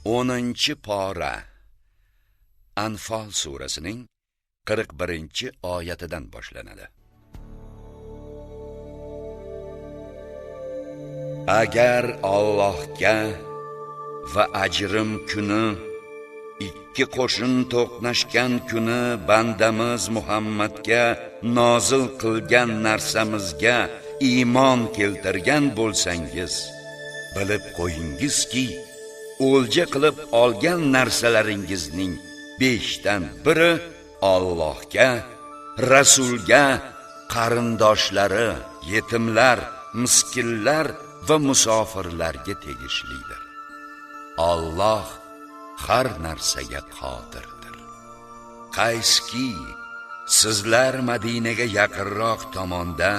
10-pora Anfal surasining 41-oyatidan boshlanadi. Agar Allohga va ajrim kuni ikki qo'shin to'qnashgan kuni bandamiz Muhammadga nozil qilgan narsamizga iymon keltirgan bo'lsangiz, bilib qo'yingizki, o'lja qilib olgan narsalaringizning 5dan biri Allohga, Rasulga, qarindoshlari, yetimlar, miskinlar va musofirlarga tegishlidir. Alloh har narsaga qodirdir. Qayski sizlar Madinaga yaqinroq tomonda,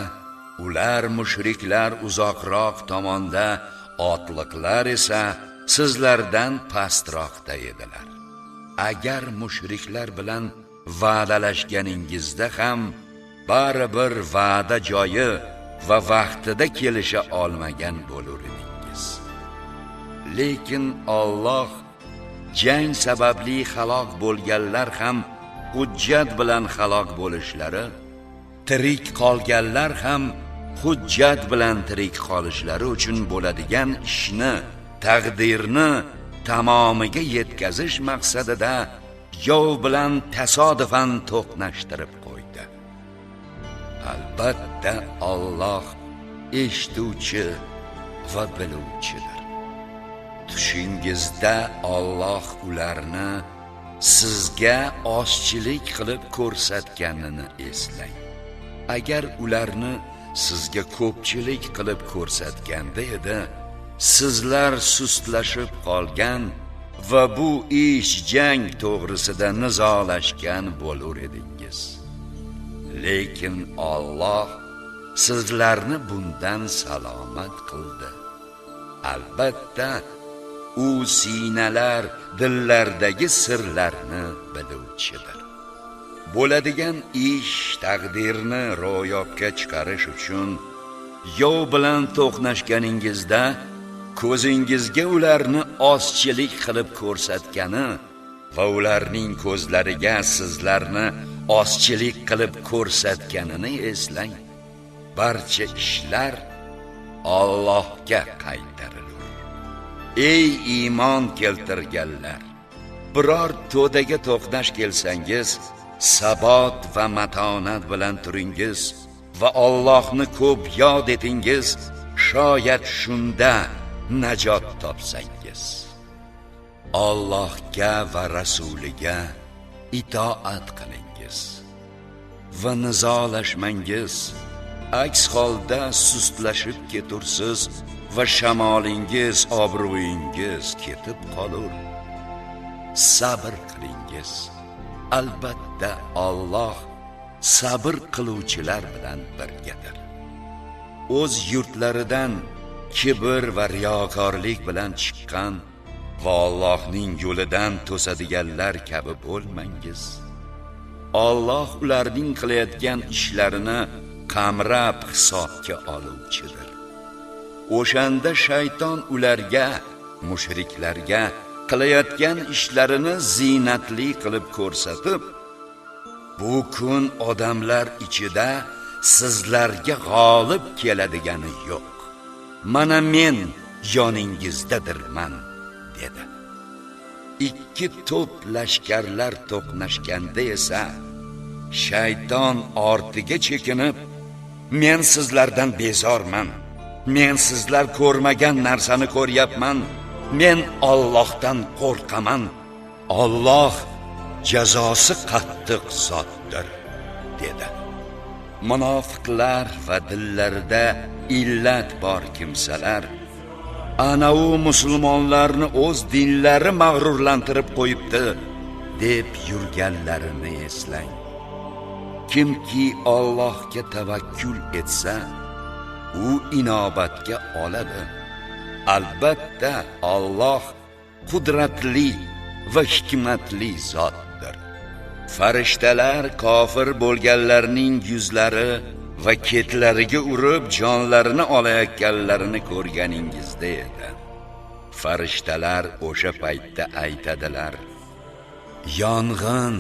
ular mushriklar uzoqroq tomonda, otliqlar esa sizlardan pastroqda edilar. Agar mushriklar bilan va'dalashganingizda ham baribir va'da joyi va vaqtida kelisha olmagan bo'lar edingiz. Lekin Alloh jang sababli halok bo'lganlar ham hujjat bilan halok bo'lishlari, tirik qolganlar ham hujjat bilan tirik qolishlari uchun bo'ladigan ishni, taqdirni tamomiga yetkazish maqsadida yov bilan tasodifan to'qnashtirib qo'ydi. Albatta Alloh eshituvchi va biluvchidir. Tushingizda Alloh ularni sizga ozchilik qilib ko'rsatganini eslang. Agar ularni sizga ko'pchilik qilib ko'rsatganda edi, sizlar sustlashib qolgan va bu ish jang to'g'risida nizolashgan bo'lar edingiz. Lekin Alloh sizlarni bundan salomat qildi. Albatta, u sinalar, dillardagi sirlarni biluvchidir. Bo'ladigan ish, taqdirni ro'yobga chiqarish uchun yov bilan to'qnashganingizda ko'zingizga ularni ozchilik qilib ko'rsatgani va ularning ko'zlariga sizlarni ozchilik qilib ko'rsatganini eslang. Barcha ishlar Allohga qaytarilur. Ey iymon keltirganlar, biror to'daga to'qnash kelsangiz, sabot va matonat bilan turingiz va Allohni ko'p yod etingiz, shoyat shunda najot topsangiz. Allohga va Rasuliga itoat qilingiz va nizolashmangiz. Aks holda sustlashib ketursiz va shamolingiz, obro'yingiz ketib qolur. Sabr qilingiz. Albatta Alloh sabr qiluvchilar bilan birgadir. O'z yurtlaridan kibr va riyokorlik bilan chiqqan va Allohning yo'lidan to'sadiganlar kabi bo'lmangiz. Alloh ularning qilayotgan ishlarini qamrab hisobga oluvchidir. O'shanda shayton ularga, mushriklarga qilayotgan ishlarini zinatli qilib ko'rsatib, bu kun odamlar ichida sizlarga g'olib keladigani yo'q. Mana men yoningizdadirman dedi. Ikki to'p lashkarlar to'qnashganda esa shayton ortiga chekinib, men sizlardan bezorman. Men sizlar ko'rmagan narsani ko'ryapman. Men Allohdan qo'rqaman. Alloh jazosi qattiq zotdir dedi. Munofiqlar va dillarida illat bor kimsalar ana u musulmonlarni o'z dinlari mag'rurlantirib qo'yibdi deb yurganlarini eslang. Kimki Allohga tavakkul etsa, u inobatga oladi. Albatta Alloh qudratli va hikmatli zotdir. Farishtalar kofir bo'lganlarning yuzlari va ketlariga urib jonlarini olayotganlarini ko'rganingizda edi. Farishtalar o'sha paytda aytadilar: yong'in,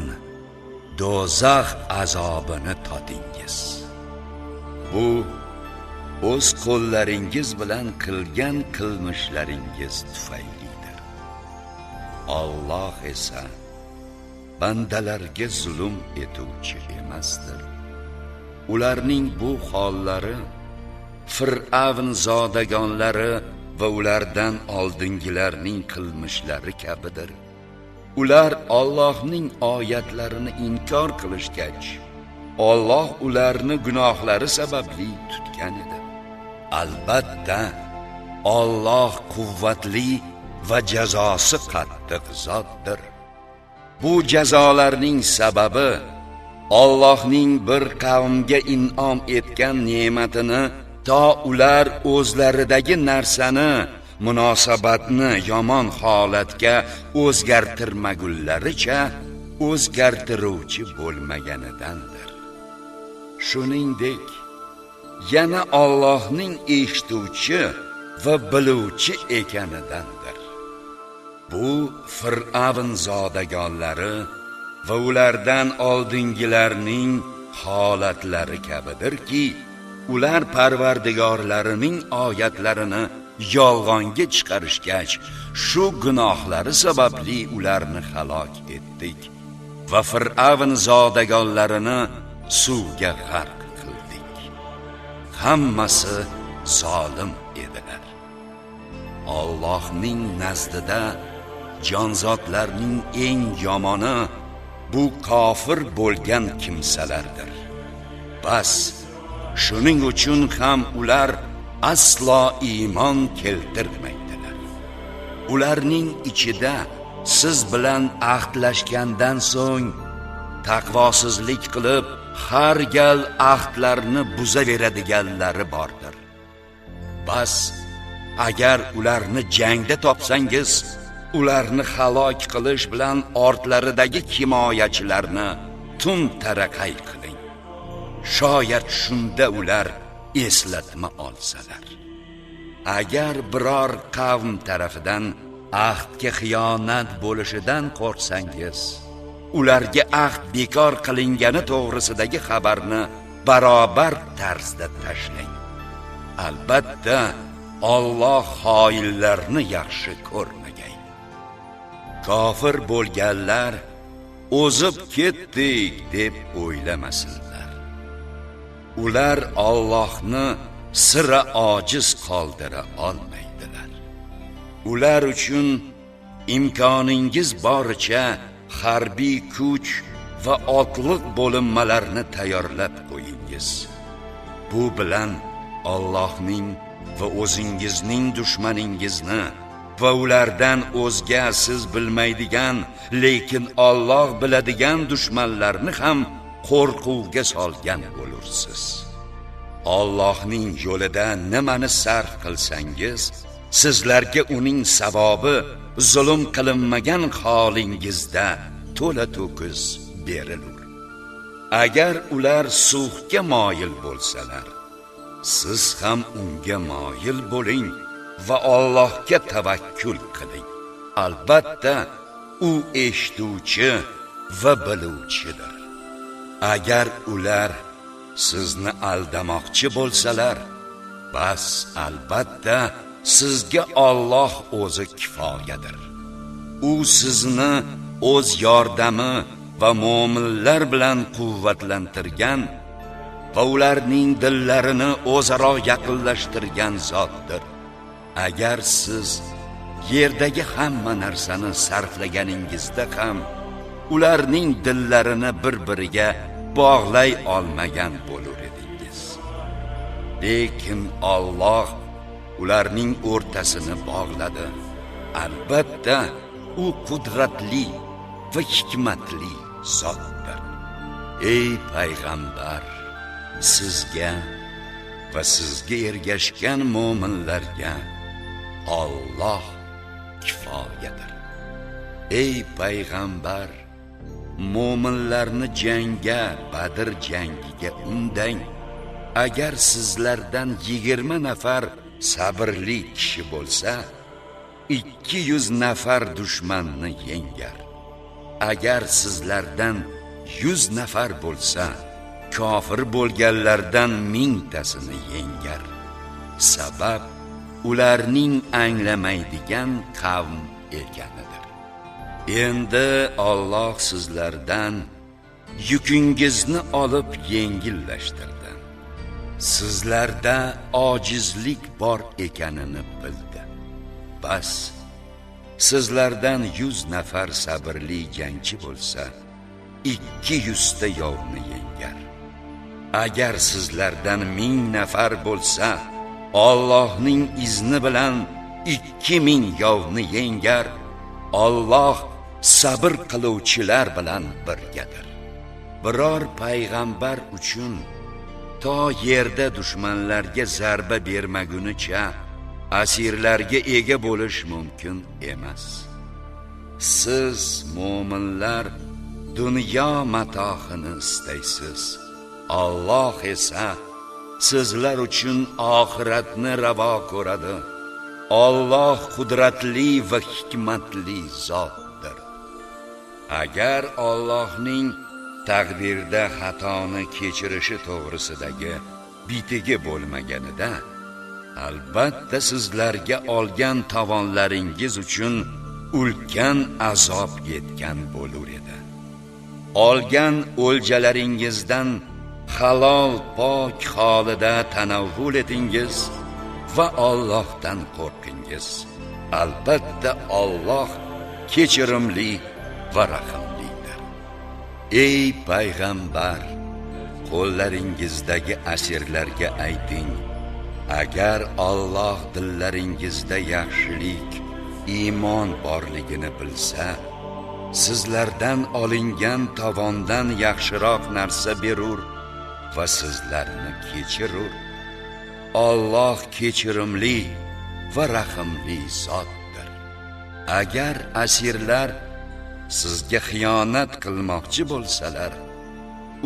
do'zax azobini totingiz. Bu o'z qo'llaringiz bilan qilgan qilmishlaringiz tufaylidir. Alloh esa bandalarga zulm etuvchi emasdir. Ularning bu hollari Fir'avn zodagonlari va ulardan oldingilarning qilmishlari kabidir. Ular Allohning oyatlarini inkor qilishgach, Alloh ularni gunohlari sababli tutgan edi. Albatta, Alloh quvvatli va jazosi qattiq zotdir. Bu jazolarning sababi Allohning bir qavmga in'om etgan ne'matini to ular o'zlaridagi narsani, munosabatni yomon holatga o'zgartirmagunlaricha o'zgartiruvchi bo'lmaganidandir. Shuningdek, yana Allohning eshituvchi va biluvchi ekanidandir. Bu Fir'avn zodagonlari va ulardan oldingilarning holatlari kabidirki, ular Parvardigorlarining oyatlarini yolg'onga chiqarishgach, shu gunohlari sababli ularni halok etdik va Fir'avn zodagonlarini suvga g'arq qildik. Hammasi zolim edilar. Allohning nazdida jonzotlarning eng yomoni bu kofir bo'lgan kimsalardir. Bas, shuning uchun ham ular aslo iymon keltirmaydilar. Ularning ichida siz bilan ahdlashgandan so'ng taqvosizlik qilib har gal ahdlarni buzaveradiganlari bordir. Bas, agar ularni jangda topsangiz, ularni halok qilish bilan ortlaridagi himoyachilarni tun taraqay qiling. Shoyat shunda ular eslatma olsalar. Agar biror qavm tarafidan ahdga xiyonat bo'lishidan qo'rqsangiz, ularga ahd bekor qilingani to'g'risidagi xabarni barobar tarzda tashlang. Albatta, Alloh xoinlarni yaxshi ko'rmagay. Kofir bo'lganlar o'zib ketdik deb o'ylamasinlar. Ular Allohni sira ojiz qoldira olmaydilar. Ular uchun imkoningiz boricha harbiy kuch va otliq bo'linmalarni tayyorlab qo'yingiz. Bu bilan Allohning va o'zingizning dushmaningizni va ulardan o'zga siz bilmaydigan, lekin Alloh biladigan dushmanlarni ham qo'rquvga solgan bo'lursiz. Allohning yo'lida nimani sarf qilsangiz, sizlarga uning savobi zulm qilinmagan holingizda to'la-to'kis berilur. Agar ular sulhga moyil bo'lsalar, siz ham unga moyil bo'ling va Allohga tavakkul qiling. Albatta, u eshituvchi va biluvchidir. Agar ular sizni aldamoqchi bo'lsalar, bas albatta sizga Alloh o'zi kifoyadir. U sizni o'z yordami va mo'minlar bilan quvvatlantirgan va ularning dillarini o'zaro yaqinlashtirgan zotdir. Agar siz yerdagi hamma narsani sarflaganingizda ham ularning dillarini bir-biriga bog'lay olmagan bo'lar edingiz. Lekin Alloh ularning o'rtasini bog'ladi. Albatta, u qudratli va hikmatli zotdir. Ey payg'ambar, sizga va sizga ergashgan mo'minlarga Alloh kifoyadir. Ey payg'ambar, mo'minlarni jangga, Badr jangiga undang. Agar sizlardan 20 nafar sabrli kishi bo'lsa, 200 nafar dushmanni yengar. Agar sizlardan 100 nafar bo'lsa, kofir bo'lganlardan 1000tasini yengar. Sabab ularning anglamaydigan qavm ekanidir. Endi Alloh sizlardan yukingizni olib yengillashtirdi. Sizlarda ojizlik bor ekanini bildi. Bas sizlardan 100 nafar sabrli jangchi bo'lsa, 200 ta yovni yengar. Agar sizlardan 1000 nafar bo'lsa, Allohning izni bilan 2000 yovni yengar. Alloh sabr qiluvchilar bilan birgadir. Biror payg'ambar uchun to yerda dushmanlarga zarba bermagunicha asirlarga ega bo'lish mumkin emas. Siz mo'minlar dunyo matohini istaysiz. Alloh esa sizlar uchun oxiratni ravo ko'radi. Alloh qudratli va hikmatli zotdir. Agar Allohning taqdirda xatoni kechirishi to'g'risidagi bitigi bo'lmaganida, albatta sizlarga olgan tovonlaringiz uchun ulkan azob yetgan bo'lar edi. Olgan o'ljalaringizdan halol pok holida tanavvul etingiz va Allohdan qo'rqingiz. Albatta Alloh kechirimli va rahimlidir. Ey payg'ambar, qo'llaringizdagi asirlarga ayting: agar Alloh dillaringizda yaxshilik, iymon borligini bilsa, sizlardan olingan tovondan yaxshiroq narsa berur va sizlarni kechirur. Alloh kechirimli va rahimli zotdir. Agar asirlar sizga xiyonat qilmoqchi bo'lsalar,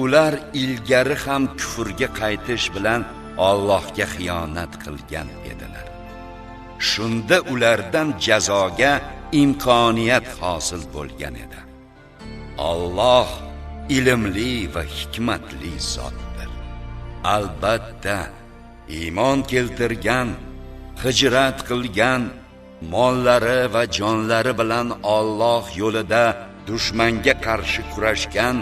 ular ilgari ham kufrga qaytish bilan Allohga xiyonat qilgan edilar. Shunda ulardan jazoga imkoniyat hosil bo'lgan edi. Alloh ilmli va hikmatli zotdir. Albatta iymon keltirgan, hijrat qilgan, mollari va jonlari bilan Alloh yo'lida dushmanga qarshi kurashgan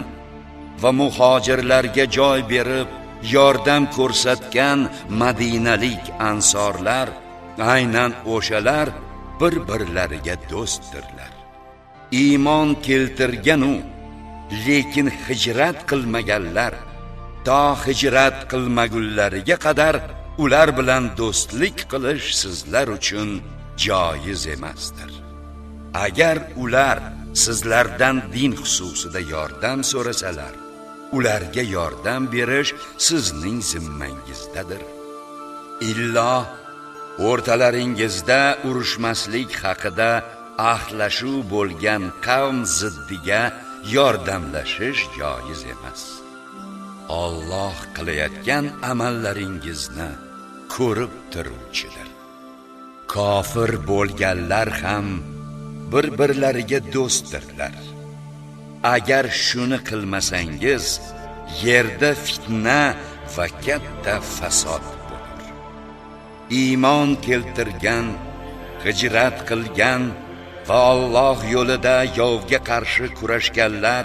va muhojirlarga joy berib yordam ko'rsatgan madinalik ansorlar aynan o'shalar bir-birlariga do'stdirlar. Iymon keltirgan u, lekin hijrat qilmaganlar to hijrat qilmagunlariga qadar ular bilan do'stlik qilish sizlar uchun joiz emasdir. Agar ular sizlardan din xususida yordam so'rasalar, ularga yordam berish sizning zimmangizdadir. Illo o'rtalaringizda urushmaslik haqida ahdlashuv bo'lgan qavm ziddiga yordamlashish joiz emas. Alloh qilayotgan amallaringizni ko'rib turuvchidir. Kofir bo'lganlar ham bir-birlariga do'stdirlar. Agar shuni qilmasangiz, yerda fitna va katta fasod bo'lur. Iymon keltirgan, hijrat qilgan va Alloh yo'lida yovga qarshi kurashganlar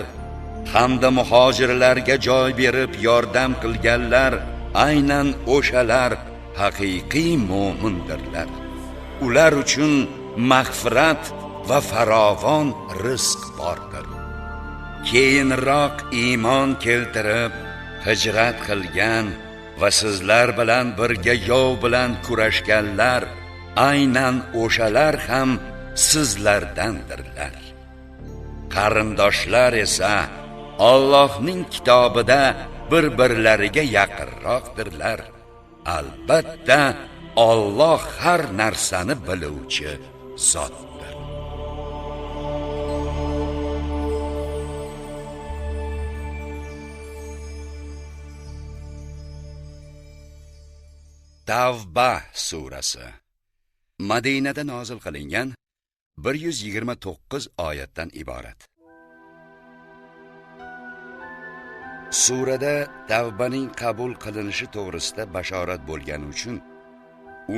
hamda muhojirlarga joy berib yordam qilganlar aynan o'shalar haqiqiy mo'mindirlar. Ular uchun mag'firat va farovon rizq bordir. Keyinroq iymon keltirib, hijrat qilgan va sizlar bilan birga yov bilan kurashganlar aynan o'shalar ham sizlardandirlar. Qarindoshlar esa Allohning kitobida bir-birlariga yaqinroqdirlar. Albatta Alloh har narsani biluvchi zotdir. Tavba surasi Madinada nozil qilingan 129 oyatdan iborat. Surada tavbaning qabul qilinishi to'g'risida bashorat bo'lgani uchun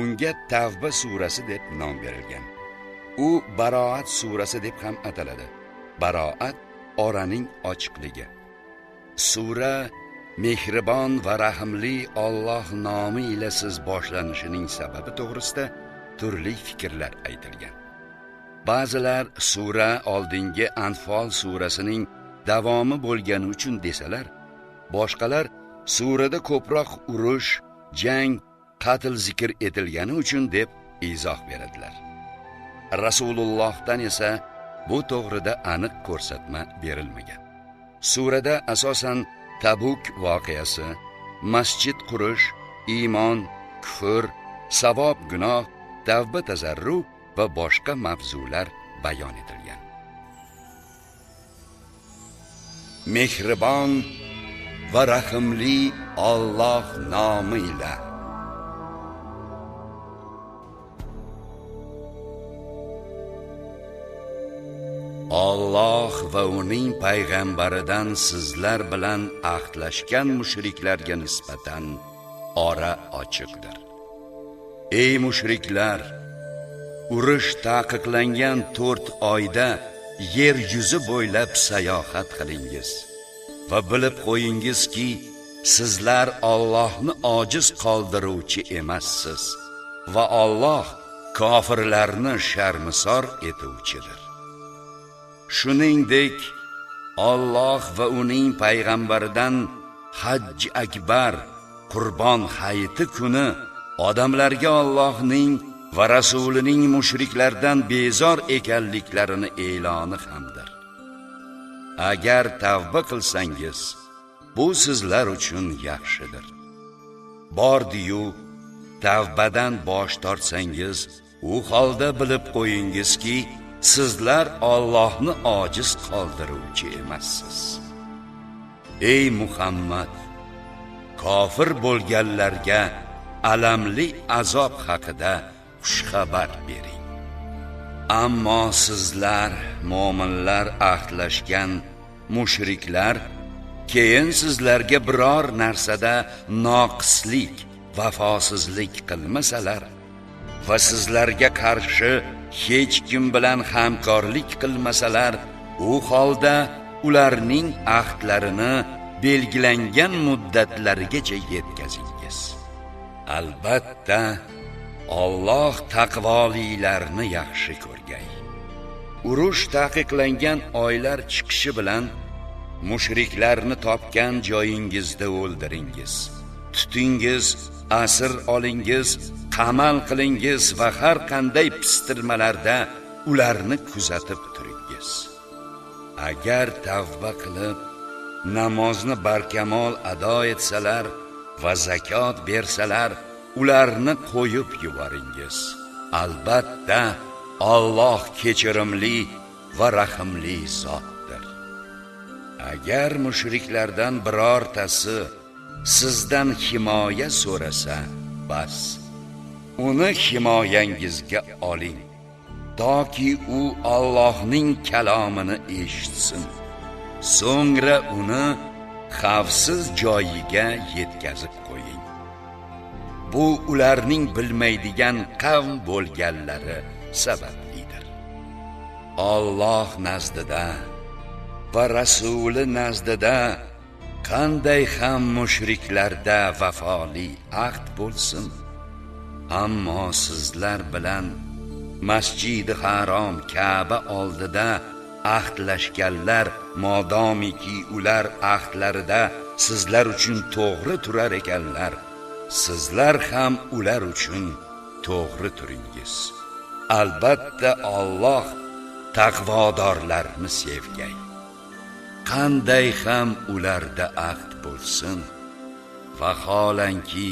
unga Tavba surasi deb nom berilgan. U Baroat surasi deb ham ataladi. Baroat oraning ochiqligi. Sura mehribon va rahimli Alloh nomi ila siz boshlanishining sababi to'g'risida turli fikrlar aytilgan. Ba'zilar sura oldingi Anfal surasining davomi bo'lgani uchun desalar, boshqalar surada ko'proq urush, jang, qatl zikr etilgani uchun deb izoh beradilar. Rasulullohdan esa bu to'g'rida aniq ko'rsatma berilmagan. Surada asosan Tabuk voqeasi, masjid qurish, iymon, kufr, savob, gunoh, tavba, tazarru va boshqa mavzular bayon etilgan. Mehribon va rahimli Alloh nomi ila. Alloh va uning payg'ambaridan sizlar bilan ahdlashgan mushriklarga nisbatan ora ochiqdir. Ey mushriklar, urush taqiqlangan 4 oyda yer yuzi bo'ylab sayohat qilingiz va bilib qo'yingizki, sizlar Allohni ojiz qoldiruvchi emassiz va Alloh kofirlarni sharmisor etuvchidir. Shuningdek, Alloh va uning payg'ambaridan Hajj akbar, Qurbon hayiti kuni odamlarga Allohning va rasulining mushriklardan bezor ekanliklarini e'loni hamdir. Agar tavba qilsangiz, bu sizlar uchun yaxshidir. Bordi-yu tavbadan bosh tortsangiz, u holda bilib qo'yingizki, sizlar Allohni ojiz qoldiruvchi emassiz. Ey Muhammad, kofir bo'lganlarga alamli azob haqida xushxabar bering. Ammo sizlar mo'minlar ahdlashgan mushriklar keyin sizlarga biror narsada noqislik, vafosizlik qilmasalar va sizlarga qarshi hech kim bilan hamkorlik qilmasalar, u holda ularning ahdlarini belgilangan muddatlarigacha yetkazingiz. Albatta, Alloh taqvolilarni yaxshi ko'rgay. Urush taqiqlangan oylar chiqishi bilan mushriklarni topgan joyingizda o'ldiringiz, tutingiz, asir olingiz, qamal qilingiz va har qanday pistirmalarda ularni kuzatib turingiz. Agar tavba qilib, namozni barkamol ado etsalar va zakot bersalar, ularni qo'yib yuboringiz. Albatta, Alloh kechirimli va rahimli zotdir. Agar mushriklardan birortasi sizdan himoya so'rasa, bas, uni himoyangizga oling, toki u Allohning kalomini eshitsin. So'ngra uni xavfsiz joyiga yetkazib qo'ying. Bu ularning bilmaydigan qavm bo'lganlari sabablidir. Alloh nazdida va rasuli nazdida qanday ham mushriklarda vafoli ahd bo'lsin, ammo sizlar bilan Masjid-i Harom Ka'ba oldida ahdlashganlar, modomiki ular ahdlarida sizlar uchun to'g'ri turar ekanlar, sizlar ham ular uchun to'g'ri turingiz. Albatta, Alloh taqvodorlarni sevgay. Qanday ham ularda ahd bo'lsin, vaholanki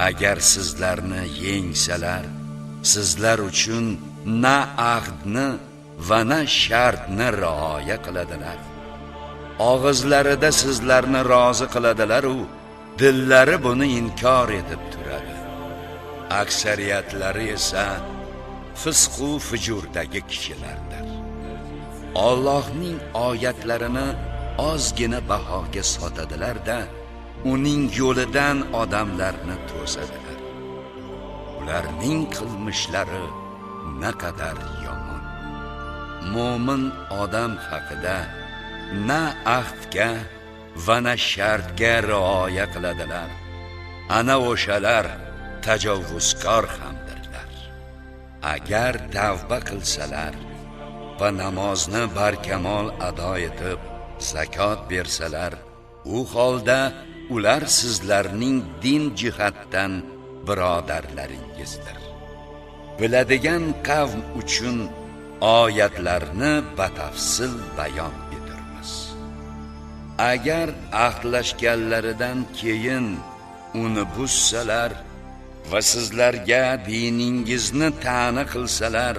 agar sizlarni yengsalar, sizlar uchun na ahdni va na shartni rioya qiladilar. Og'izlarida sizlarni rozi qiladilar u dillari buni inkor etib turadi. Aksariyatlari esa fisqu fujurdagi kishilardir. Allohning oyatlarini ozgina bahoga sotadilar-da, uning yo'lidan odamlarni to'sadilar. Ularning qilmishlari naqadar yomon. Mo'min odam haqida na ahdga va na shartga rioya qiladilar. Ana o'shalar tajovuzkor hamdirlar. Agar tavba qilsalar va namozni barkamol ado etib zakot bersalar, u holda ular sizlarning din jihatdan birodarlaringizdir. Biladigan qavm uchun oyatlarni batafsil bayon etirmiz. Agar ahdlashganlaridan keyin uni buzsalar va sizlarga diningizni ta'na qilsalar,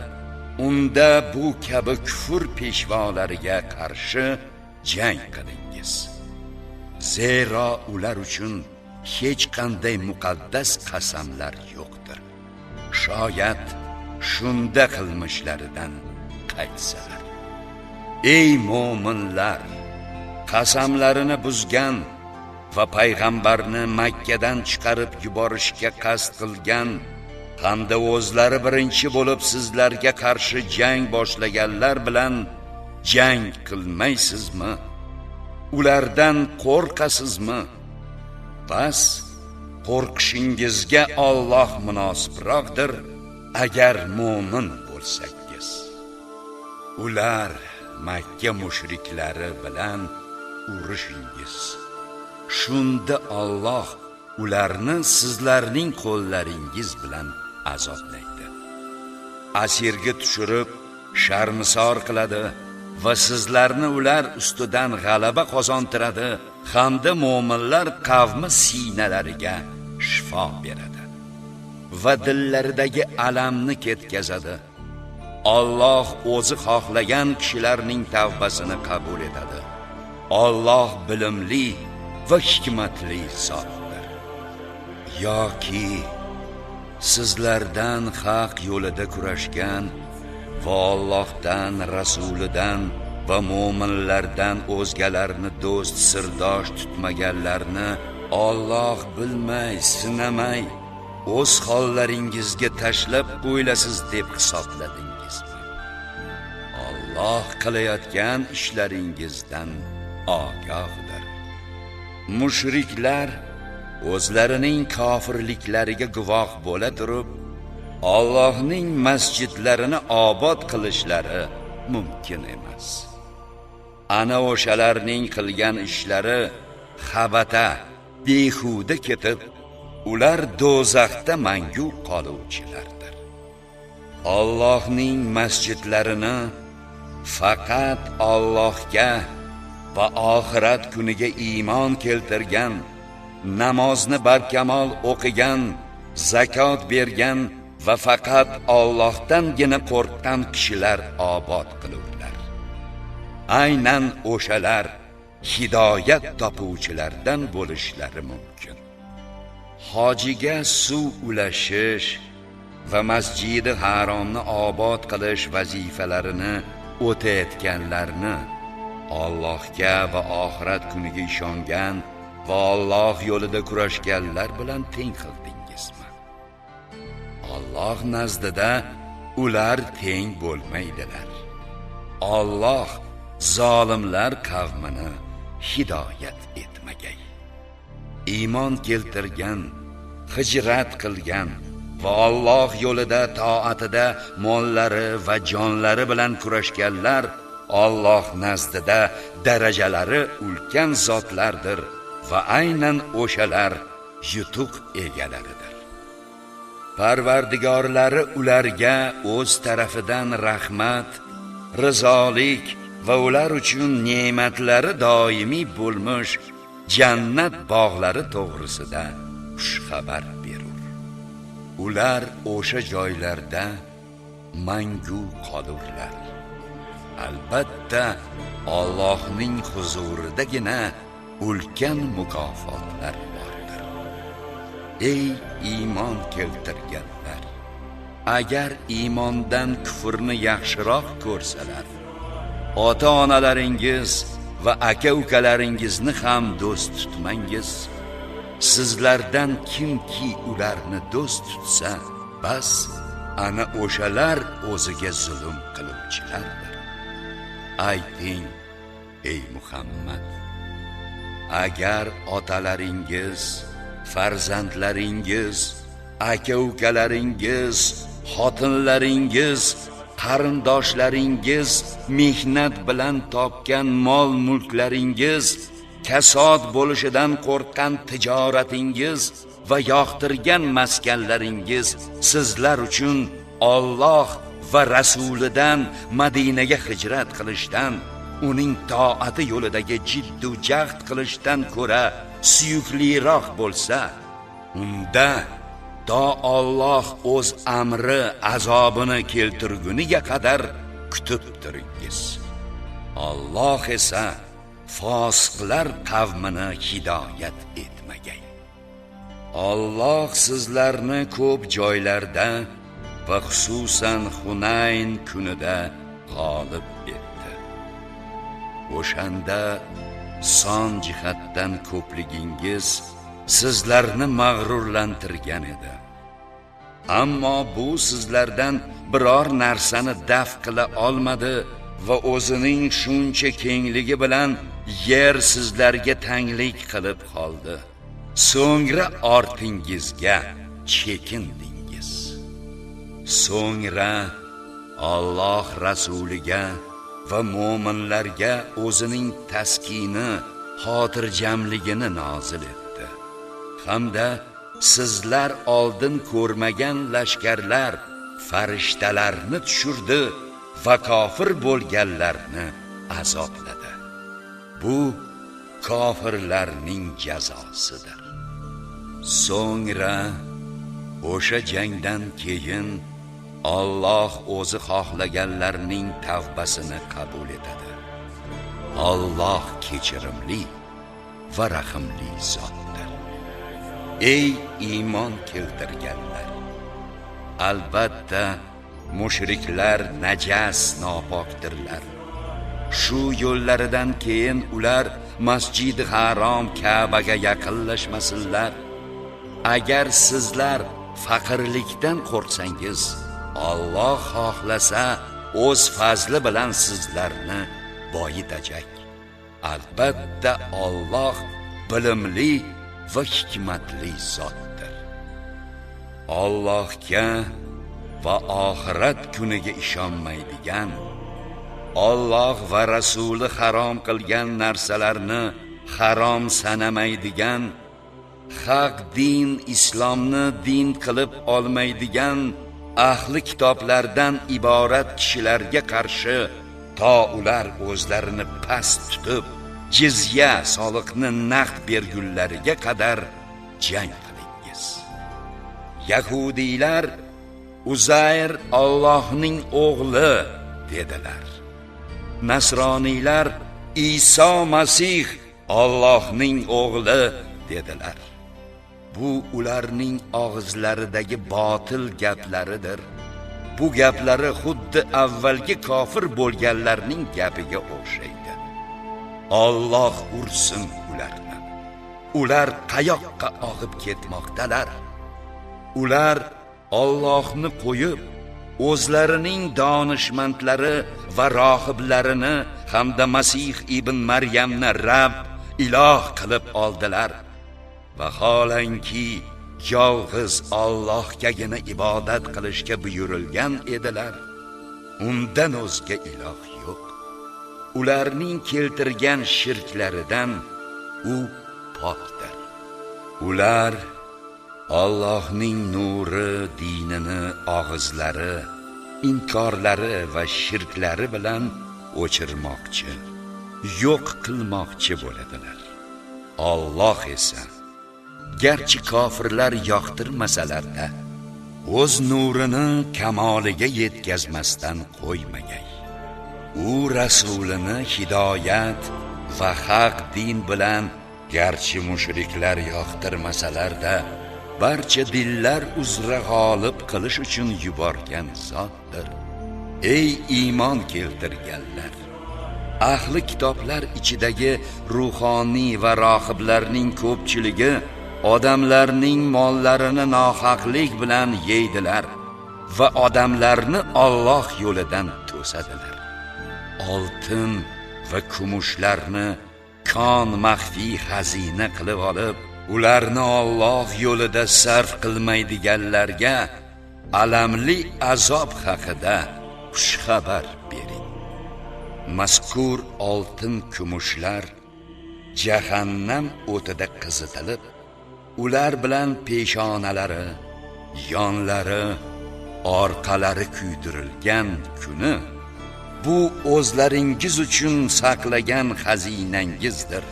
unda bu kabi kufr peshvolariga qarshi jang qilingiz. Zero ular uchun hech qanday muqaddas qasamlar yo'qdir. Shoyat shunda qilmishlaridan qaytsalar. Ey mo'minlar, qasamlarini buzgan va payg'ambarni Makkadan chiqarib yuborishga qasd qilgan hamda o'zlari birinchi bo'lib sizlarga qarshi jang boshlaganlar bilan jang qilmaysizmi? Ulardan qo'rqasizmi? Bas, qo'rqishingizga Alloh munosibroqdir agar mo'min bo'lsangiz. Ular Makka mushriklari bilan urushingiz. Shunda Alloh ularni sizlarning qo'llaringiz bilan azoblaydi. Asirga tushirib sharmisor qiladi va sizlarni ular ustidan g'alaba qozontiradi hamda mo'minlar qavmi sinalariga shifo beradi va dillaridagi alamni ketkazadi. Alloh o'zi xohlagan kishilarning tavbasini qabul etadi. Alloh bilimli va hikmatli zotdir. Yoki sizlardan haq yo'lida kurashgan va Allohdan, rasulidan va mo'minlardan o'zgalarni do'st sirdosh tutmaganlarni Alloh bilmay, sinamay, o'z hollaringizga tashlab qo'yilasiz deb hisobladingizmi? Alloh qilayotgan ishlaringizdan ogohdir. Mushriklar o'zlarining kofirliklariga guvoh bo'la turib, Allohning masjidlarini obod qilishlari mumkin emas. Ana o'shalarning qilgan ishlari xabata, behuda ketib, ular do'zaxda mangu qoluvchilardir. Allohning masjidlarini faqat Allohga va oxirat kuniga iymon keltirgan, namozni barkamol o'qigan, zakot bergan va faqat Allohdangina qo'rqqan kishilar obod qilurlar. Aynan o'shalar hidoyat topuvchilardan bo'lishlari mumkin. Hojiga suv ulashish va Masjidi Haromni obod qilish vazifalarini o'tayotganlarni Allohga va oxirat kuniga ishongan va Alloh yo'lida kurashganlar bilan teng qildingizmi? Alloh nazdida ular teng bo'lmaydilar. Alloh zolimlar qavmini hidoyat etmagay. Iymon keltirgan, hijrat qilgan va Alloh yo'lida toatida mollari va jonlari bilan kurashganlar Alloh nazdida darajalari ulkan zotlardir va aynan o'shalar yutuq egalaridir. Parvardigorlari ularga o'z tarafidan rahmat, rizolik va ular uchun ne'matlari doimiy bo'lmuş jannat bog'lari to'g'risida xushxabar berur. Ular o'sha joylarda mangu qolurlar. Albatta Allohning huzuridagina ulkan mukofotlar bordir. Ey iymon keltirganlar, agar iymondan kufrni yaxshiroq ko'rsalar, ota-onalaringiz va aka-ukalaringizni ham do'st tutmangiz. Sizlardan kimki ularni do'st tutsa, bas ana o'shalar o'ziga zulm qiluvchilardir. Ayting, ey Muhammad, agar otalaringiz, farzandlaringiz, aka-ukalaringiz, xotinlaringiz, qarindoshlaringiz mehnat bilan topgan mol-mulklaringiz, kasod bo'lishidan qo'rqqan tijoratingiz va yoqtirgan maskanlaringiz sizlar uchun Alloh va rasulidan Madinaga hijrat qilishdan, uning toati yo'lidagi jiddu jahd qilishdan ko'ra suyukliroq bo'lsa, unda to Alloh o'z amri azobini keltirguniga qadar kutib turingiz. Alloh esa fosiqlar qavmini hidoyat etmagay. Alloh sizlarni ko'p joylarda va xususan Hunayn kunida g'olib etdi. O'shanda son jihatdan ko'pligingiz sizlarni mag'rurlantirgan edi. Ammo bu sizlardan biror narsani daf qila olmadi va o'zining shuncha kengligi bilan yer sizlarga tanglik qilib qoldi. So'ngra ortingizga chekindingiz. So'ngra Alloh rasuliga va mu'minlarga o'zining taskini, xotirjamligini nozil etdi. Hamda sizlar oldin ko'rmagan lashkarlar, farishtalarni tushirdi va kofir bo'lganlarni azobladi. Bu kofirlarning jazosidir. So'ngra o'sha jangdan keyin Alloh o'zi xohlaganlarning tavbasini qabul etadi. Alloh kechirimli va rahimli zotdir. Ey iymon keltirganlar! Albatta mushriklar najas, nopokdirlar. Shu yo'llaridan keyin ular Masjid Harom Ka'baga yaqinlashmasinlar. Agar sizlar faqirlikdan qo'rqsangiz, Alloh xohlasa o'z fazli bilan sizlarni boyitajak. Albatta Alloh bilimli va hikmatli zotdir. Allohga va oxirat kuniga ishonmaydigan, Alloh va rasuli harom qilgan narsalarni harom sanamaydigan, haq din islomni din qilib olmaydigan ahli kitoblardan iborat kishilarga qarshi to ular o'zlarini past tutib jizya soliqni naqd bergunlariga qadar jang qilingiz. Yahudiylar Uzayr Allohning o'g'li dedilar. Nasroniylar Iso Masih Allohning o'g'li dedilar. Bu ularning og'izlaridagi botil gaplaridir. Bu gaplari xuddi avvalgi kofir bo'lganlarning gapiga o'xshaydi. Alloh ursin ularni. Ular qayoqqa og'ib ketmoqdalar? Ular Allohni qo'yib, o'zlarining donishmandlari va rohiblarini hamda Masih ibn Maryamni Rabb, iloh qilib oldilar. Vaholanki yolg'iz Allohgagina ibodat qilishga buyurilgan edilar. Undan o'zga iloh yo'q. Ularning keltirgan shirklaridan u pokdir. Ular Allohning nuri dinini og'izlari, inkorlari va shirklari bilan o'chirmoqchi, yo'q qilmoqchi bo'ladilar. Alloh esa garchi kofirlar yoqtirmasalar-da, o'z nurini kamoliga yetkazmasdan qo'ymagay. U rasulini hidoyat va haq din bilan garchi mushriklar yoqtirmasalar-da, barcha dillar uzra g'olib qilish uchun yuborgan zotdir. Ey iymon keltirganlar, ahli kitoblar ichidagi ruhoniy va rohiblarning ko'pchiligi odamlarning mollarini nohaqlik bilan yeydilar va odamlarni Alloh yo'lidan to'sadilar. Oltin va kumushlarni kon maxfiy xazina qilib olib, ularni Alloh yo'lida sarf qilmaydiganlarga alamli azob haqida xushxabar bering. Mazkur oltin kumushlar jahannam o'tida qizitilib, ular bilan peshonalari, yonlari, orqalari kuydirilgan kuni bu o'zlaringiz uchun saqlagan xazinangizdir.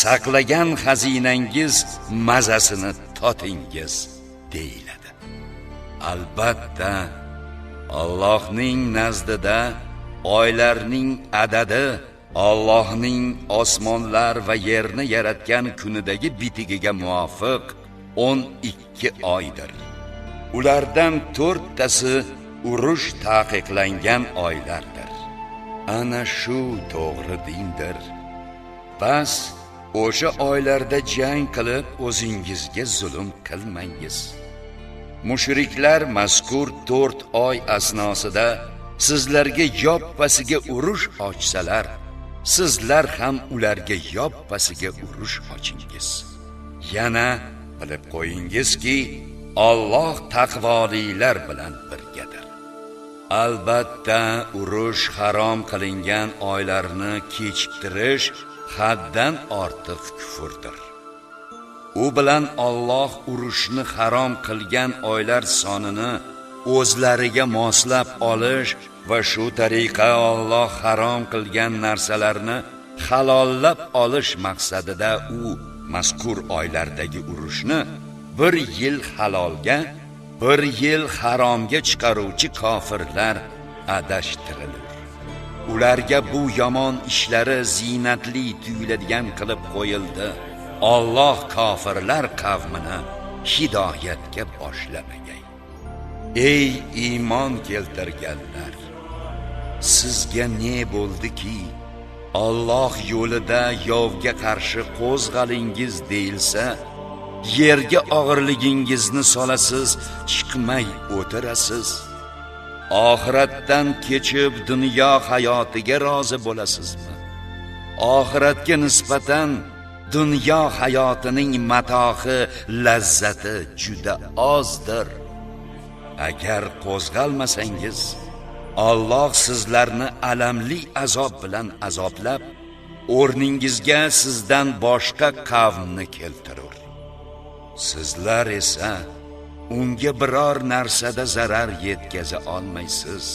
Saqlagan xazinangiz mazasini totingiz deyiladi. Albatta Allohning nazdida oylarning adadi Allohning osmonlar va yerni yaratgan kunidagi bitigiga muvofiq 12 oydir. Ulardan 4tasi urush taqiqlangan oylardir. Ana shu to'g'ri dindir. Bas o'sha oylarda jang qilib o'zingizga zulm qilmangiz. Mushriklar mazkur 4 oy asnosida sizlarga yoppasiga urush ochsalar, sizlar ham ularga yoppasiga urush ochingiz. Yana bilib qo'yingizki, Alloh taqvolilar bilan birgadir. Albatta urush harom qilingan oylarni kechiktirish haddan ortiq kufrdir. U bilan Alloh urushni harom qilgan oylar sonini o'zlariga moslab olish va shu tariqa Alloh harom qilgan narsalarni halollab olish maqsadida u mazkur oylardagi urushni 1 yil halolga, 1 yil haromga chiqaruvchi kofirlar adashtirilur. Ularga bu yomon ishlari zinatli tuyuladigan qilib qo'yildi. Alloh kofirlar qavmini hidoyatga boshlamagay. Ey iymon keltirganlar, sizga ne bo'ldiki, Alloh yo'lida yovga qarshi qo'zg'alingiz deyilsa, yerga og'irligingizni solasiz, chiqmay o'tirasiz. Oxiratdan kechib dunyo hayotiga rozi bo'lasizmi? Oxiratga nisbatan dunyo hayotining matohi, lazzati juda ozdir. Agar qo'zg'almasangiz, Alloh sizlarni alamli azob bilan azoblab, o'rningizga sizdan boshqa qavmni keltirur. Sizlar esa unga biror narsada zarar yetkaza olmaysiz.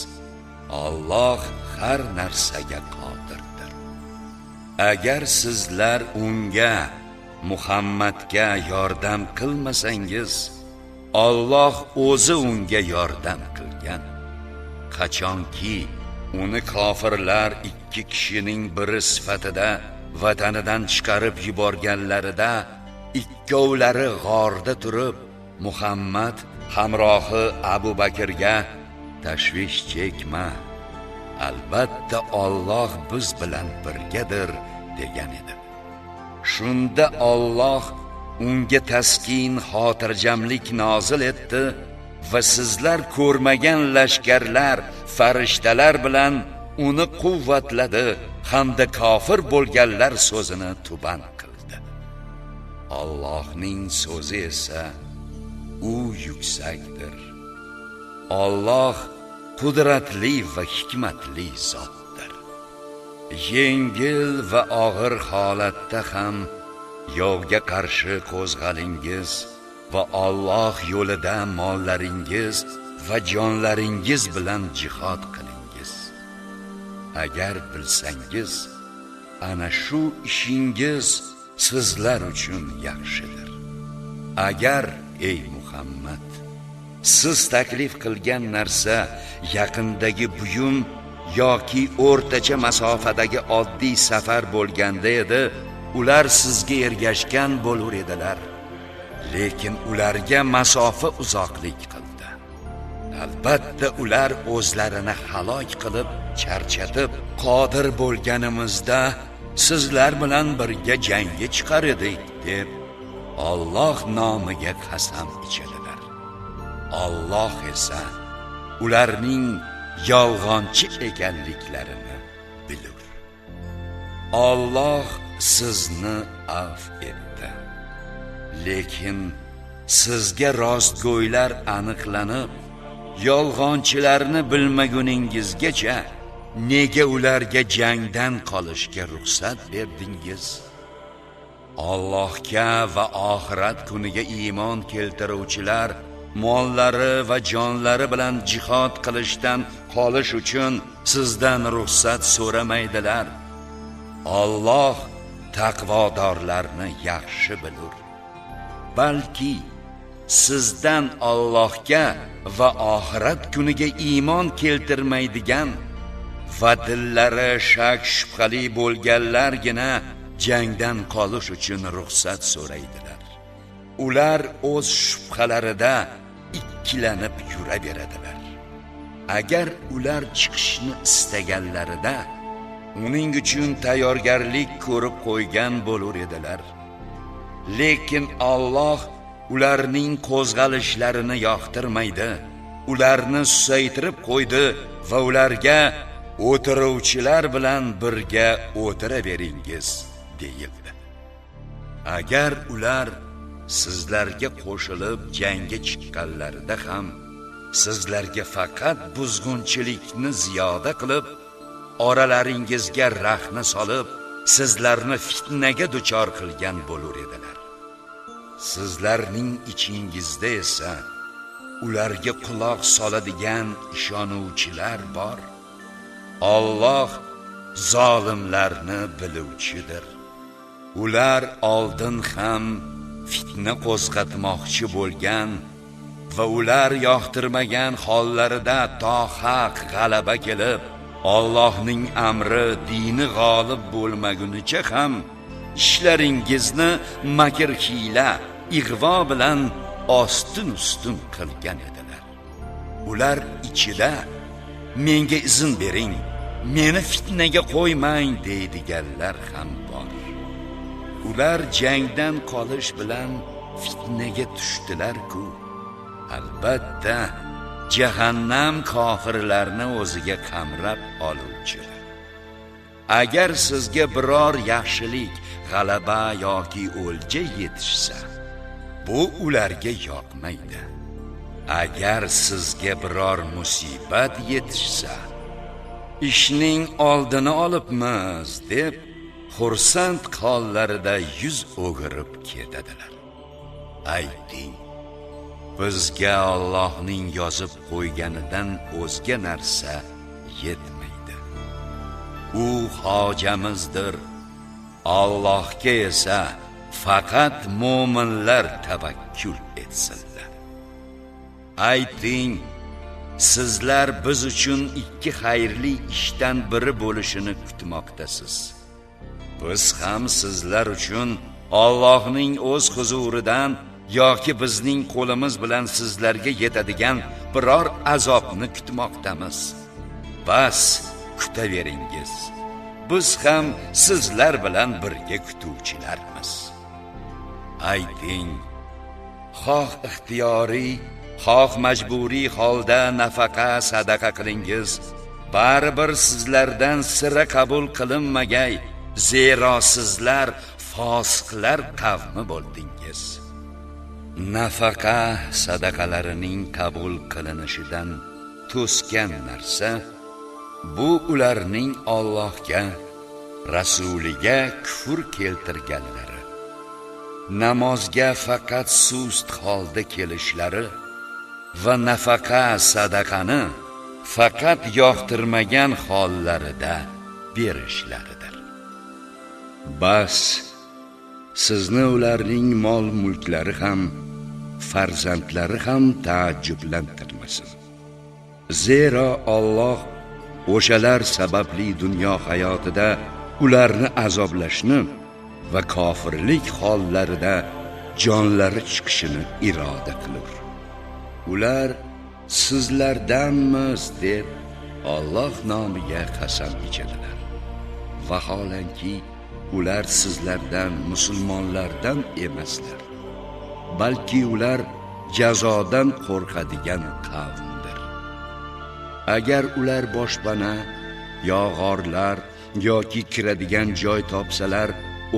Alloh har narsaga qodirdir. Agar sizlar unga, Muhammadga yordam qilmasangiz, Alloh o'zi unga yordam qilgan. Qachonki uni kofirlar 2 kishining biri sifatida vatanidan chiqarib yuborganlarida, ikkovlari g'orda turib, Muhammad hamrohi Abu Bakrga tashvish chekma, albatta Alloh biz bilan birgadir degan edi. Shunda Alloh unga taskin, xotirjamlik nozil etdi va sizlar ko'rmagan lashkarlar, farishtalar bilan uni quvvatladi hamda kofir bo'lganlar so'zini tuban qildi. Allohning so'zi esa u yuksakdir. Alloh qudratli va hikmatli zotdir. Yengil va og'ir holatda ham yovga qarshi qo'zg'alingiz va Alloh yo'lida mollaringiz va jonlaringiz bilan jihad qilingiz. Agar bilsangiz, ana shu ishingiz sizlar uchun yaxshidir. Agar ey Muhammad, siz taklif qilgan narsa yaqindagi buyum yoki o'rtacha masofadagi oddiy safar bo'lganda edi, ular sizga ergashgan bo'lar edilar. lekin ularga masofa uzoqlik qildi. Albatta ular o'zlarini halok qilib, charchatib, qodir bo'lganimizda sizlar bilan birga jangga chiqar edik deb Alloh nomiga qasam ichadilar. Alloh esa ularning yolg'onchi ekanliklarini bilur. Alloh sizni afv etdi. Lekin sizga rostgo'ylar aniqlanib, yolg'onchilarni bilmaguningizgacha nega ularga jangdan qolishga ruxsat berdingiz? Allohga va oxirat kuniga iymon keltiruvchilar mollari va jonlari bilan jihad qilishdan qolish uchun sizdan ruxsat so'ramaydilar. Alloh taqvodorlarni yaxshi bilur. Balki sizdan Allohga va oxirat kuniga iymon keltirmaydigan va dillari shak shubhali bo'lganlargina jangdan qolish uchun ruxsat so'raydilar. Ular o'z shubhalarida ikkilanib yuraveradilar. Agar ular chiqishni istaganlarida uning uchun tayyorgarlik ko'rib qo'ygan bo'lar edilar. Lekin Alloh ularning qo'zg'alishlarini yoqtirmaydi. Ularni susaytirib qo'ydi va ularga o'tiruvchilar bilan birga o'tiraveringiz deyildi. Agar ular sizlarga qo'shilib jangga chiqqanlarida ham sizlarga faqat buzg'unchilikni ziyoda qilib, oralaringizga rahna solib, sizlarni fitnaga duchor qilgan bo'lar edilar. Sizlarning ichingizda esa ularga quloq soladigan ishonuvchilar bor. Alloh zolimlarni biluvchidir. Ular oldin ham fitna qo'zg'atmoqchi bo'lgan va ular yoqtirmagan hollarida to haq g'alaba kelib, Allohning amri, dini g'olib bo'lmagunicha ham ishlaringizni makr hiyla, ig'vo bilan ostin-ustun qilgan edilar. Ular ichida menga izn bering, meni fitnaga qo'ymang deydiganlar ham bor. Ular jangdan qolish bilan fitnaga tushdilar-ku. Albatta jahannam kofirlarni o'ziga qamrab oluvchidir. Agar sizga biror yaxshilik, g'alaba yoki o'lja yetishsa, bu ularga yoqmaydi. Agar sizga biror musibat yetishsa, ishning oldini olibmiz deb xursand hollarida yuz o'girib ketadilar. Ayting, bizga Allohning yozib qo'yganidan o'zga narsa yetmaydi. U hojamizdir. Allohga esa faqat mo'minlar tavakkul etsinlar. Ayting, sizlar biz uchun ikki xayrli ishdan biri bo'lishini kutmoqdasiz. Biz ham sizlar uchun Allohning o'z huzuridan yoki bizning qo'limiz bilan sizlarga yetadigan biror azobni kutmoqdamiz. Bas, kutaveringiz. Biz ham sizlar bilan birga kutuvchilarmiz. Ayting, xoh ixtiyoriy, xoh majburiy holda nafaqa sadaqa qilingiz, baribir sizlardan sira qabul qilinmagay, zero sizlar fosiqlar qavmi bo'ldingiz. Nafaqa sadaqalarining qabul qilinishidan to'sgan narsa bu ularning Allohga, rasuliga kufr keltirganlari, namozga faqat sust holda kelishlari va nafaqa sadaqani faqat yoqtirmagan hollarida berishlaridir. Bas, sizni ularning mol-mulklari ham, farzandlari ham taajjublantirmasin. Zero Alloh o'shalar sababli dunyo hayotida ularni azoblashni va kofirlik hollarida jonlari chiqishini iroda qilur. Ular sizlardanmiz deb Alloh nomiga qasam ichadilar. Vaholanki ular sizlardan, musulmonlardan emaslar, balki ular jazodan qo'rqadigan qavmdir. Agar ular boshpana yo g'orlar yoki kiradigan joy topsalar,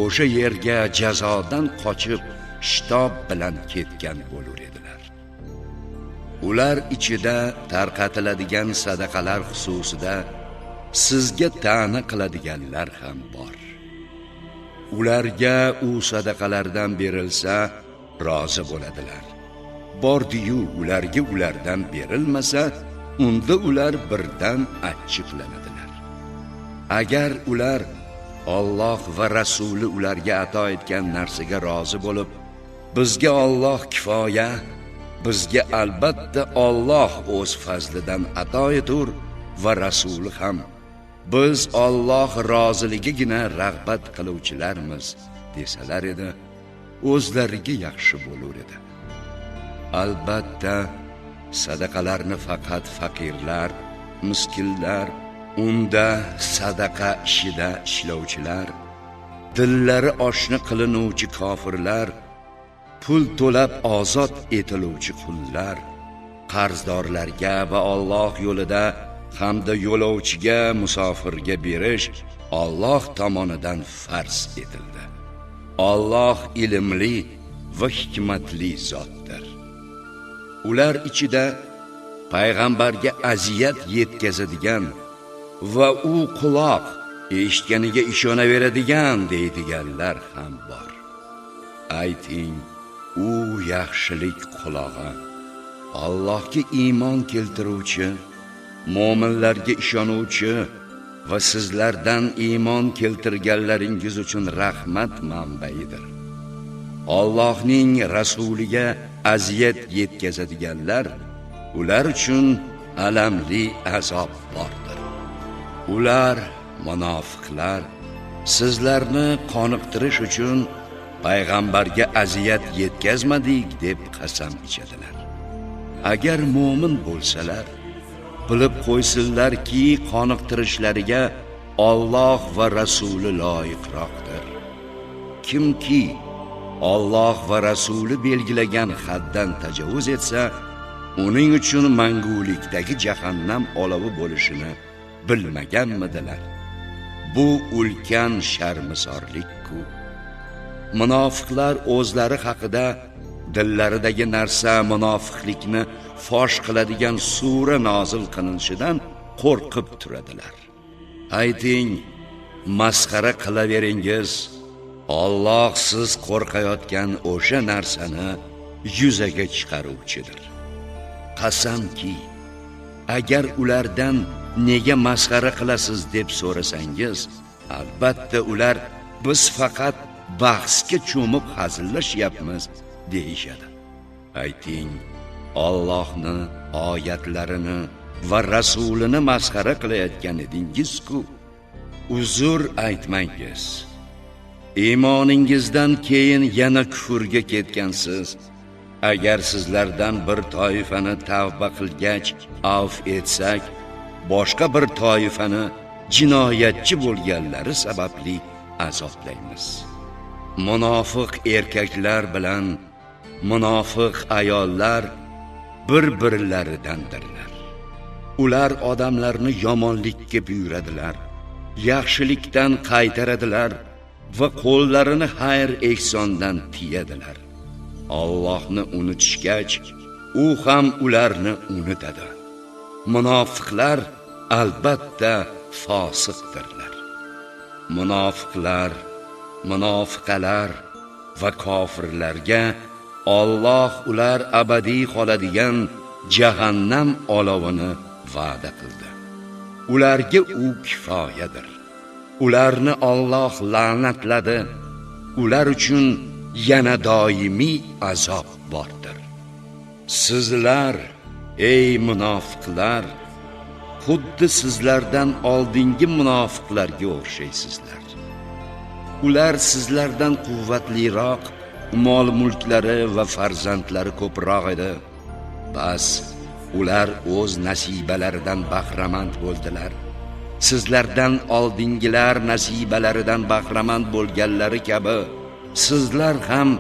o'sha yerga jazodan qochib shitob bilan ketgan bo'lar edilar. Ular ichida tarqatiladigan sadaqalar xususida sizga ta'na qiladiganlar ham bor. Ularga u sadaqalardan berilsa rozi bo'ladilar. Bordi-yu ulardan berilmasa, unda ular birdan achchiqlanadilar. Agar ular Alloh va Rasuli ularga ato etgan narsaga rozi bo'lib, bizga Alloh kifoya, bizga albatta Alloh o'z fazlidan ato etur va Rasuli ham, biz Alloh roziligigina rag'bat qiluvchilarmiz desalar edi, o'zlariga yaxshi bo'lar edi. Albatta sadaqalarni faqat faqirlar, miskinlar, unda sadaqa ishida ishlovchilar, dillari oshna qilinuvchi kofirlar, pul to'lab ozod etiluvchi qullar, qarzdorlarga va Alloh yo'lida hamda yo'lovchiga, musofirga berish Alloh tomonidan farz etildi. Alloh ilmli va hikmatli zotdir. Ular ichida payg'ambarga aziyat yetkazadigan va u quloq eshitganiga ishonaveradigan deydiganlar ham bor. Ayting, u yaxshilik qulog'i, Allohga iymon keltiruvchi, mo'minlarga ishonuvchi va sizlardan iymon keltirganlaringiz uchun rahmat manbaidir. Allohning rasuliga aziyat yetkazadiganlar, ular uchun alamli azob bordir. Ular, munofiqlar, sizlarni qoniqtirish uchun payg'ambarga aziyat yetkazmadik deb qasam ichadilar. Agar mo'min bo'lsalar, bilib qo'ysinlarki, qoniqtirishlariga Alloh va Rasuli loyiqroqdir. Kimki Alloh va Rasuli belgilagan haddan tajovuz etsa, uning uchun mangulikdagi jahannam olovi bo'lishini bilmaganmidilar? Bu ulkan sharmisorlik-ku. Munofiqlar o'zlari haqida dillaridagi narsa munofiqlikni fosh qiladigan sura nozil qilinishidan qo'rqib turadilar. Ayting, masxara qilaveringiz, Alloh siz qo'rqayotgan o'sha narsani yuzaga chiqaruvchidir. Qasamki, agar ulardan nega masxara qilasiz deb so'rasangiz, albatta ular biz faqat bahsga cho'mib hazillashyapmiz deyishadi. Ayting, Allohni oyatlarini va rasulini masxara qilayotgan edingiz-ku. Uzr aytmangiz. Iymoningizdan keyin yana kufrga ketgansiz. Agar sizlardan bir toifani tavba qilgach avf etsak, boshqa bir toifani jinoyatchi bo'lganlari sababli azoblaymiz. Munofiq erkaklar bilan munofiq ayollar bir-birlaridandirlar. Ular odamlarni yomonlikka buyuradilar, yaxshilikdan qaytaradilar va qo'llarini xayr ehsondan tiyadilar. Allohni unutishgach, u ham ularni unutadi. Munofiqlar albatta fosiqdirlar. Munofiqlar, munofiqalar va kofirlarga Alloh ular abadiy qoladigan jahannam olovini va'da qildi. Ularga u kifoyadir. Ularni Alloh la'natladi. Ular uchun yana doimiy azob bordir. Sizlar, ey munofiqlar, xuddi sizlardan oldingi munofiqlarga o'xshaysizlar. Ular sizlardan quvvatliroq mol mulklari va farzandlari ko'proq edi. Bas ular o'z nasibalaridan bahramand bo'ldilar. Sizlardan oldingilar nasibalaridan bahramand bo'lganlari kabi sizlar ham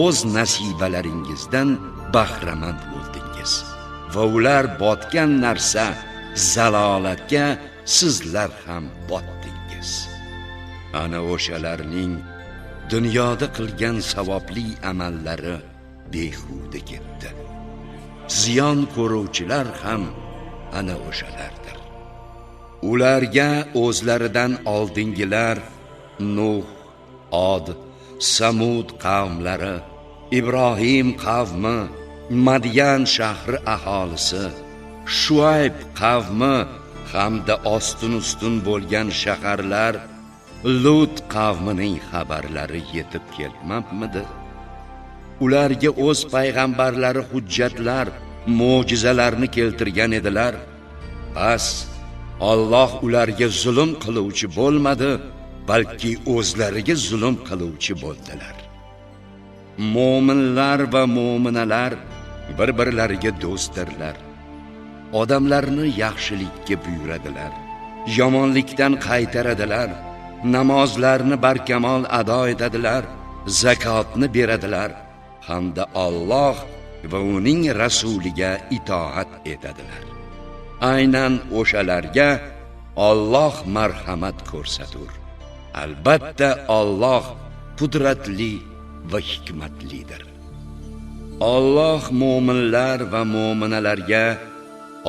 o'z nasibalaringizdan bahramand bo'ldingiz. Va ular botgan narsa zalolatga sizlar ham botdingiz. Ana o'shalarning dunyoda qilgan savobli amallari behuda ketdi. Ziyon ko'ruvchilar ham ana o'shalardir. Ularga o'zlaridan oldingilar Nuh, Od, Samud qavmlari, Ibrohim qavmi, Madyan shahri aholisi, Shuayb qavmi hamda ostin-ustun bo'lgan shaharlar, Lut qavmining xabarlari yetib kelmabmidi? Ularga o'z payg'ambarlari hujjatlar, mo'jizalarni keltirgan edilar. Bas Alloh ularga zulm qiluvchi bo'lmadi, balki o'zlariga zulm qiluvchi bo'ldilar. Mo'minlar va mo'minalar bir-birlariga do'stdirlar. Odamlarni yaxshilikka buyuradilar, yomonlikdan qaytaradilar, namozlarni barkamol ado etadilar, zakotni beradilar hamda Alloh va uning rasuliga itoat etadilar. Aynan o'shalarga Alloh marhamat ko'rsatur. Albatta Alloh qudratli va hikmatlidir. Alloh mo'minlar va mo'minalarga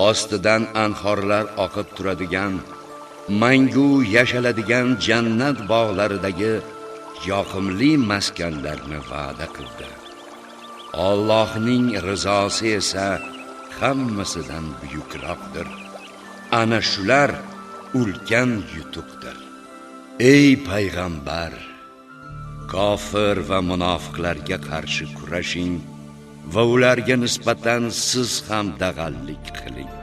ostidan anhorlar oqib turadigan, mangu yashaladigan jannat bog'laridagi yoqimli maskanlarni va'da qildi. Allohning rizosi esa hammasidan buyukroqdir. Ana shular ulkan yutuqdir. Ey payg'ambar, kofir va munofiqlarga qarshi kurashing va ularga nisbatan siz ham dag'allik qiling.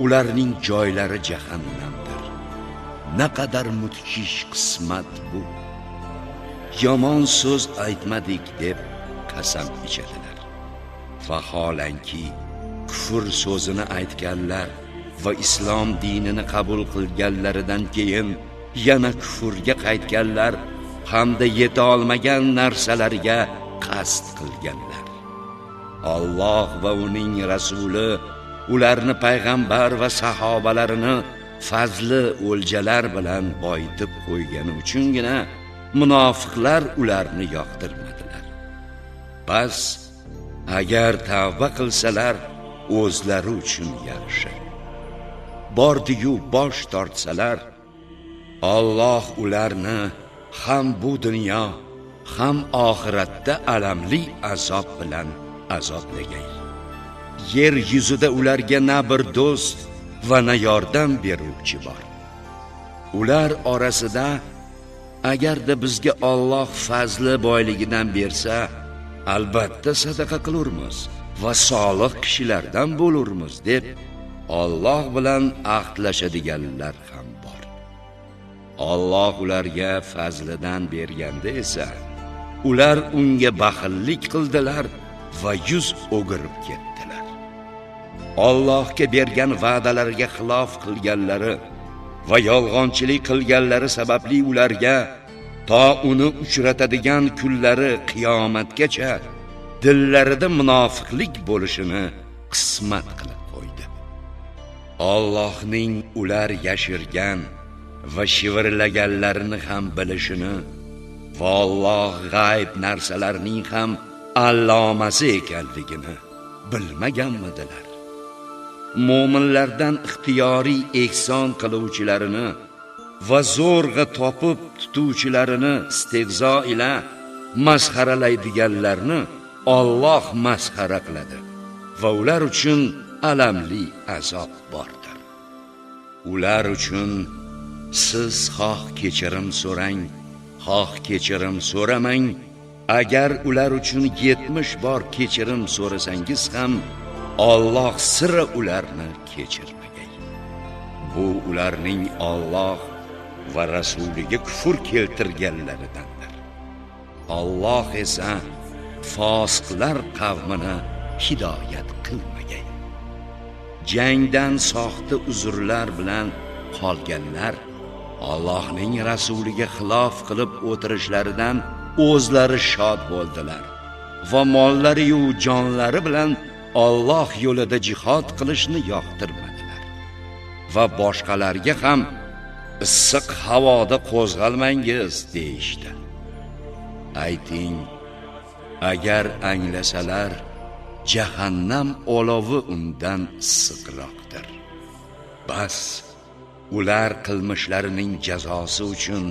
Ularning joylari jahannamdir. Naqadar mudhish qismat bu. Yomon so'z aytmadik deb qasam ichadilar. Vaholanki kufr so'zini aytganlar va islom dinini qabul qilganlaridan keyin yana kufrga qaytganlar hamda yeta olmagan narsalarga qasd qilganlar. Alloh va uning rasuli ularni payg'ambar va sahobalarini fazli o'ljalar bilan boyitib qo'ygani uchungina munofiqlar ularni yoqtirmadilar. Bas agar tavba qilsalar o'zlari uchun yaxshi. Bordiyu bosh tortsalar Alloh ularni ham bu dunyo ham oxiratda alamli azob bilan azoblagan. Yer yuzida ularga na bir do'st va na yordam beruvchi bor. Ular orasida agarda bizga Alloh fazli boyligidan bersa, albatta sadaqa qilurmiz va solih kishilardan bo'lurmiz deb Alloh bilan ahdlashadiganlar ham bor. Alloh ularga fazlidan berganda esa ular unga baxillik qildilar va yuz o'girib ketdilar. Allohga bergan va'dalariga xilof qilganlari va yolg'onchilik qilganlari sababli ularga to uni uchratadigan kunlari qiyomatgacha dillarida munofiqlik bo'lishini qismat qilib qo'ydi. Allohning ular yashirgan va shivirlaganlarini ham bilishini va Alloh g'ayb narsalarning ham allomasi ekanligini bilmaganmidilar? Mo'minlardan ixtiyoriy ehson qiluvchilarini va zo'rg'a topib tutuvchilarini istehzo ila masxaralaydiganlarni Alloh masxara qiladi va ular uchun alamli azob bordir. Ular uchun siz xoh kechirim so'rang, xoh kechirim so'ramang, agar ular uchun 70 bor kechirim so'rasangiz ham Alloh sira ularni kechirmagay. Bu ularning Alloh va rasuliga kufr keltirganlaridandir. Alloh esa fosiqlar qavmini hidoyat qilmagay. Jangdan soxta uzrlar bilan qolganlar Allohning rasuliga xilof qilib o'tirishlaridan o'zlari shod bo'ldilar va mollari yu jonlari bilan Alloh yo'lida jihad qilishni yoqtirmadilar va boshqalarga ham issiq havoda qo'zg'almangiz deyishdi. Ayting, agar anglasalar, jahannam olovi undan issiqroqdir. Bas, ular qilmishlarining jazosi uchun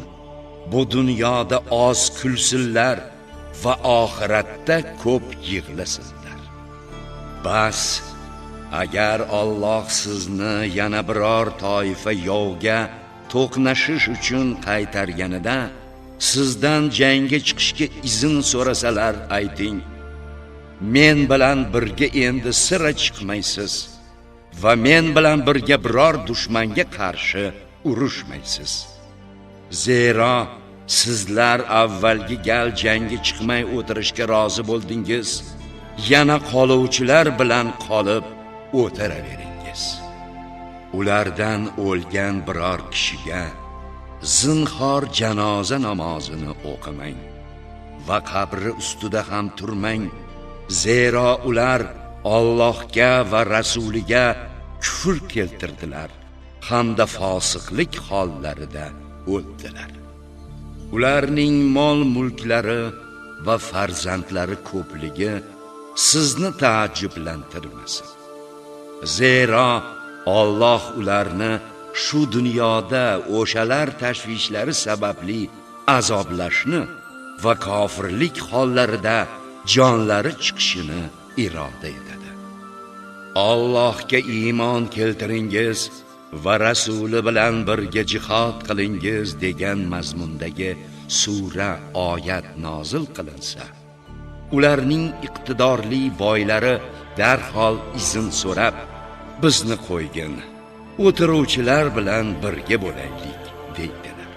bu dunyoda oz kulsinlar va oxiratda ko'p yig'lasinlar. Bas, agar Alloh sizni yana biror toifa yovga to'qnashish uchun qaytarganida sizdan jangga chiqishga izn so'rasalar, ayting, men bilan birga endi sira chiqmaysiz va men bilan birga biror dushmanga qarshi urushmaysiz. Zero sizlar avvalgi gal jangga chiqmay o'tirishga rozi bo'ldingiz, yana qoluvchilar bilan qolib o'tiraveringiz. Ulardan o'lgan biror kishiga zinhor janoza namozini o'qimang va qabri ustida ham turmang, zero ular Allohga va rasuliga kufr keltirdilar hamda fosiqlik hollarida o'ldilar. Ularning mol-mulklari va farzandlari ko'pligi sizni taajjublantirmasin. Zero Alloh ularni shu dunyoda o'shalar tashvishlari sababli azoblashni va kofirlik hollarida jonlari chiqishini iroda etadi. Allohga iymon keltiringiz va rasuli bilan birga jihad qilingiz degan mazmundagi sura oyat nozil qilinsa, ularning iqtidorli boylari darhol izn so'rab, bizni qo'ygin, o'tiruvchilar bilan birga bo'laylik deydilar.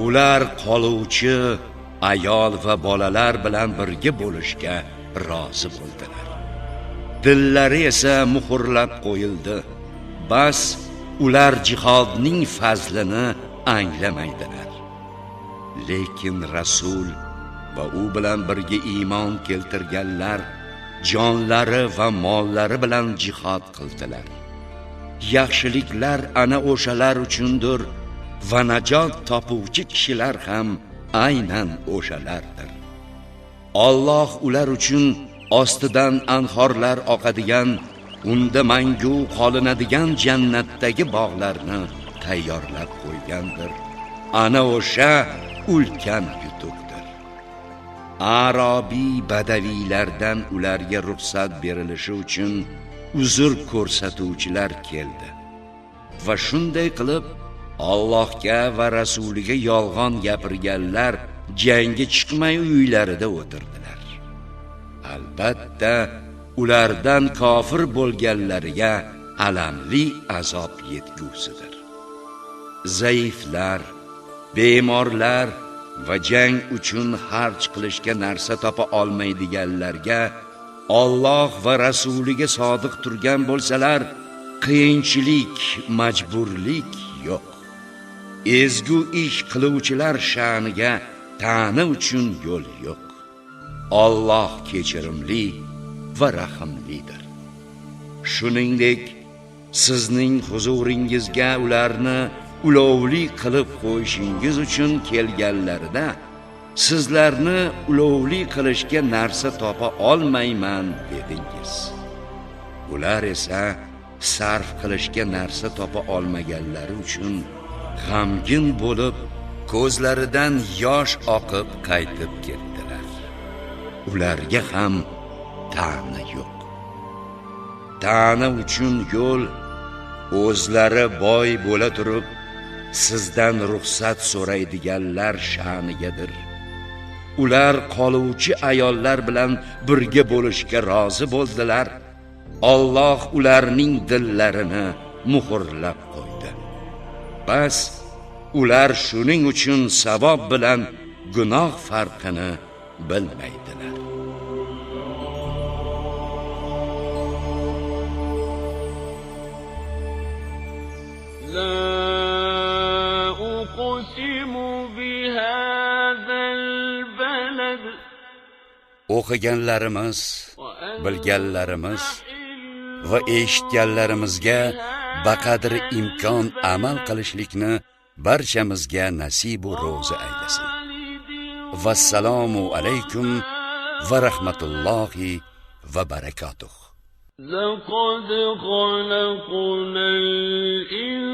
Ular qoluvchi ayol va bolalar bilan birga bo'lishga rozi bo'ldilar. Dillari esa muhrlab qo'yildi. Bas, ular jihodning fazlini anglamaydilar. Lekin rasul va u bilan birga iymon keltirganlar jonlari va mollari bilan jihad qildilar. Yaxshiliklar ana o'shalar uchundir va najot topuvchi kishilar ham aynan o'shalardir. Alloh ular uchun ostidan anhorlar oqadigan, unda mangu qolinadigan jannatdagi bog'larni tayyorlab qo'ygandir. Ana o'sha ulkan yutuqdir. Arobiy badaviylardan ularga ruxsat berilishi uchun uzr ko'rsatuvchilar keldi va shunday qilib Allohga va rasuliga yolg'on gapirganlar jangga chiqmay uylarida o'tirdilar. Albatta, ulardan kofir bo'lganlariga alamli azob yetgusidir. Zaiflar, bemorlar va jang uchun xarj qilishga narsa topa olmaydiganlarga Alloh va rasuliga sodiq turgan bo'lsalar, qiyinchilik, majburlik yo'q. Ezgu ish qiluvchilar sha'niga ta'na uchun yo'l yo'q. Alloh kechirimli va rahimlidir. Shuningdek, sizning huzuringizga ularni ulovli qilib qo'yishingiz uchun kelganlarida sizlarni ulovli qilishga narsa topa olmayman dedingiz. Ular esa sarf qilishga narsa topa olmaganlari uchun g'amgin bo'lib, ko'zlaridan yosh oqib qaytib ketdilar. Ularga ham ta'na yo'q. Ta'na uchun yo'l o'zlari boy bo'la turib sizdan ruxsat so'raydiganlar sha'nigadir. Ular qoluvchi ayollar bilan birga bo'lishga rozi bo'ldilar. Alloh ularning dillarini muhrlab qo'ydi. Bas, ular shuning uchun savob bilan gunoh farqini bilmaydilar. o'qiganlarimiz, bilganlarimiz va eshitganlarimizga baqadri imkon amal qilishlikni barchamizga nasib va ro'zi aylasin. Vassalomu alaykum va rahmatullohi va barakatuh. لقد خلقنا الإنسان